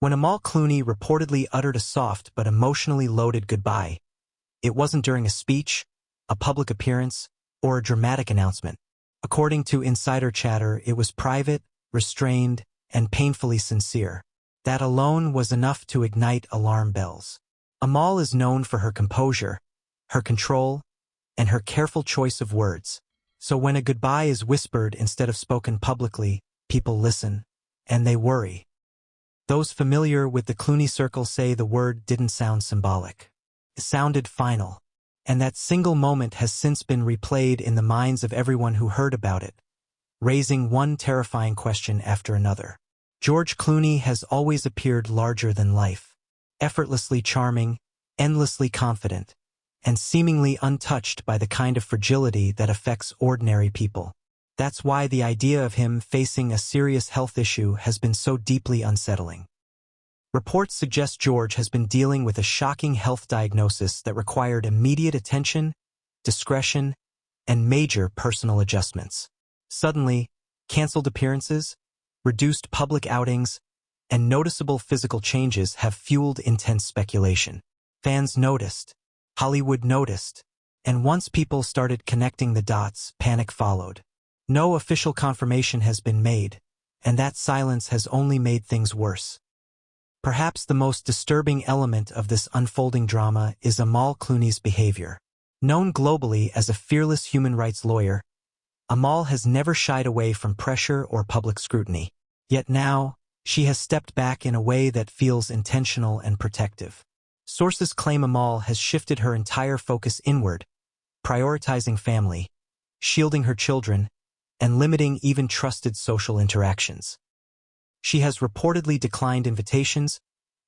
When Amal Clooney reportedly uttered a soft but emotionally loaded goodbye, it wasn't during a speech, a public appearance, or a dramatic announcement. According to insider chatter, it was private, restrained, and painfully sincere. That alone was enough to ignite alarm bells. Amal is known for her composure, her control, and her careful choice of words. So when a goodbye is whispered instead of spoken publicly, people listen, and they worry. Those familiar with the Clooney circle say the word didn't sound symbolic. It sounded final. And that single moment has since been replayed in the minds of everyone who heard about it, raising one terrifying question after another. George Clooney has always appeared larger than life, effortlessly charming, endlessly confident, and seemingly untouched by the kind of fragility that affects ordinary people. That's why the idea of him facing a serious health issue has been so deeply unsettling. Reports suggest George has been dealing with a shocking health diagnosis that required immediate attention, discretion, and major personal adjustments. Suddenly, canceled appearances, reduced public outings, and noticeable physical changes have fueled intense speculation. Fans noticed, Hollywood noticed, and once people started connecting the dots, panic followed. No official confirmation has been made, and that silence has only made things worse. Perhaps the most disturbing element of this unfolding drama is Amal Clooney's behavior. Known globally as a fearless human rights lawyer, Amal has never shied away from pressure or public scrutiny. Yet now, she has stepped back in a way that feels intentional and protective. Sources claim Amal has shifted her entire focus inward, prioritizing family, shielding her children, and limiting even trusted social interactions. She has reportedly declined invitations,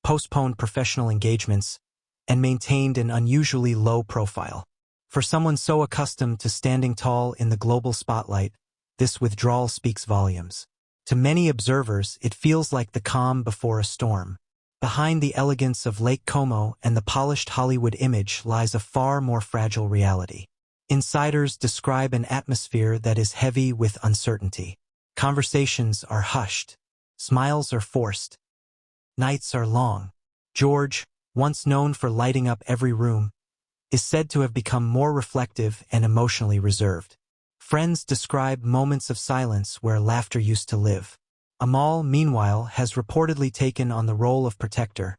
postponed professional engagements, and maintained an unusually low profile. For someone so accustomed to standing tall in the global spotlight, this withdrawal speaks volumes. To many observers, it feels like the calm before a storm. Behind the elegance of Lake Como and the polished Hollywood image lies a far more fragile reality. Insiders describe an atmosphere that is heavy with uncertainty. Conversations are hushed. Smiles are forced. Nights are long. George, once known for lighting up every room, is said to have become more reflective and emotionally reserved. Friends describe moments of silence where laughter used to live. Amal, meanwhile, has reportedly taken on the role of protector,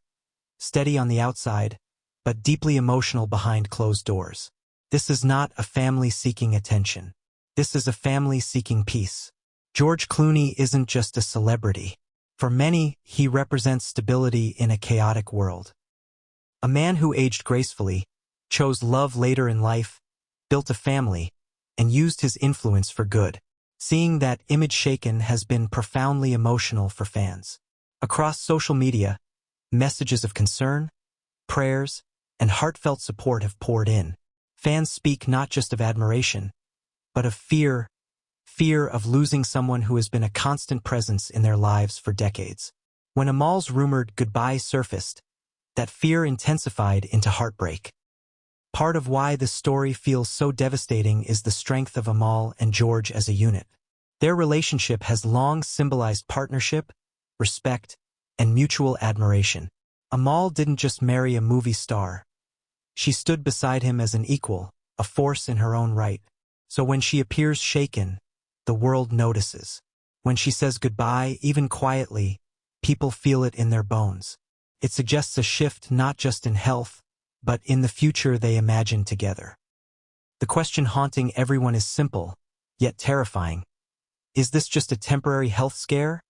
steady on the outside, but deeply emotional behind closed doors. This is not a family seeking attention. This is a family seeking peace. George Clooney isn't just a celebrity. For many, he represents stability in a chaotic world. A man who aged gracefully, chose love later in life, built a family, and used his influence for good. Seeing that image shaken has been profoundly emotional for fans. Across social media, messages of concern, prayers, and heartfelt support have poured in. Fans speak not just of admiration, but of fear of losing someone who has been a constant presence in their lives for decades. When Amal's rumored goodbye surfaced, that fear intensified into heartbreak. Part of why this story feels so devastating is the strength of Amal and George as a unit. Their relationship has long symbolized partnership, respect, and mutual admiration. Amal didn't just marry a movie star. She stood beside him as an equal, a force in her own right. So when she appears shaken, the world notices. When she says goodbye, even quietly, people feel it in their bones. It suggests a shift not just in health, but in the future they imagine together. The question haunting everyone is simple, yet terrifying. Is this just a temporary health scare,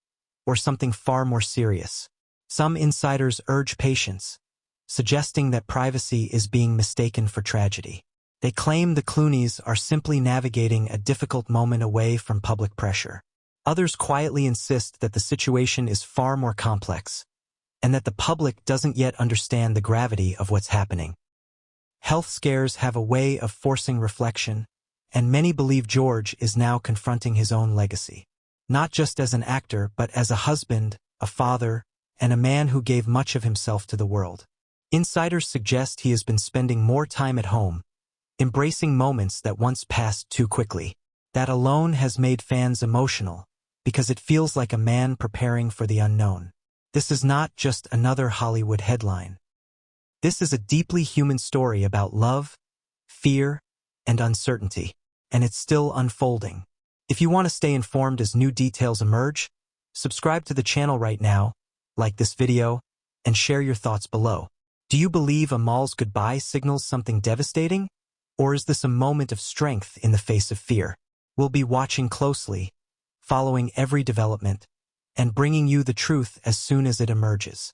or something far more serious? Some insiders urge patience, suggesting that privacy is being mistaken for tragedy. They claim the Clooneys are simply navigating a difficult moment away from public pressure. Others quietly insist that the situation is far more complex, and that the public doesn't yet understand the gravity of what's happening. Health scares have a way of forcing reflection, and many believe George is now confronting his own legacy. Not just as an actor, but as a husband, a father, and a man who gave much of himself to the world. Insiders suggest he has been spending more time at home, embracing moments that once passed too quickly. That alone has made fans emotional, because it feels like a man preparing for the unknown. This is not just another Hollywood headline. This is a deeply human story about love, fear, and uncertainty, and it's still unfolding. If you want to stay informed as new details emerge, subscribe to the channel right now, like this video, and share your thoughts below. Do you believe Amal's goodbye signals something devastating, or is this a moment of strength in the face of fear? We'll be watching closely, following every development, and bringing you the truth as soon as it emerges.